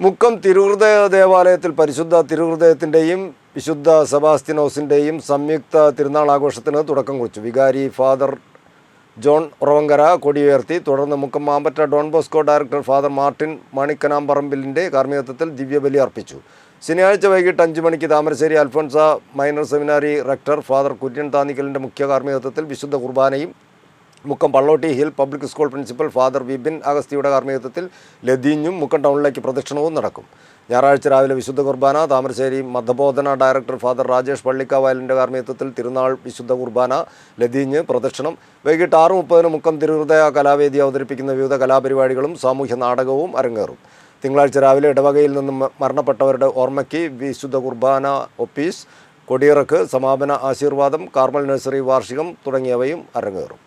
മുക്കം തിരുഹൃദയ ദേവാലയത്തിൽ പരിശുദ്ധ തിരുഹൃദയത്തിൻ്റെയും വിശുദ്ധ സെബാസ്ത്യനോസിൻ്റെയും സംയുക്ത തിരുനാൾ ആഘോഷത്തിന് തുടക്കം കുറിച്ചു. വികാരി ഫാദർ ജോൺ ഉറവങ്കര കൊടിയുയർത്തി. തുടർന്ന് Mukkam Mampatta Don Bosco director father Martin മണിക്കനാമ്പറമ്പിലിൻ്റെ കാർമ്മികത്വത്തിൽ ദിവ്യബലി അർപ്പിച്ചു. ശനിയാഴ്ച വൈകിട്ട് 5 മണിക്ക് Thamarassery Alphonsa minor seminary rector father Kurian താന്നിക്കലിൻ്റെ മുഖ്യ കാർമ്മികത്വത്തിൽ വിശുദ്ധ കുർബാനയും Mukkam Pallotti hill public school principal father Vipin അഗസ്തിയുടെ കാർമ്മികത്വത്തിൽ ലതീഞ്ഞും മുക്കം ടൗണിലേക്ക് പ്രദക്ഷിണവും നടക്കും. ഞായറാഴ്ച രാവിലെ വിശുദ്ധ കുർബാന, താമരശ്ശേരി മതബോധന ഡയറക്ടർ ഫാദർ രാജേഷ് പള്ളിക്കാവയലിൻ്റെ കാർമ്മികത്വത്തിൽ തിരുനാൾ വിശുദ്ധ കുർബാന, ലതീഞ്ഞ്, പ്രദക്ഷിണം. വൈകിട്ട് 6:30 മുക്കം തിരുഹൃദയ കലാവേദി അവതരിപ്പിക്കുന്ന വിവിധ കലാപരിപാടികളും സാമൂഹ്യ നാടകവും അരങ്ങേറും. തിങ്കളാഴ്ച രാവിലെ ഇടവകയിൽ നിന്നും മരണപ്പെട്ടവരുടെ ഓർമ്മയ്ക്ക് വിശുദ്ധ കുർബാന ഒപ്പീസ്, കൊടിയിറക്ക്, സമാപന ആശീർവാദം, കാർമൽ നഴ്സറി വാർഷികം തുടങ്ങിയവയും അരങ്ങേറും.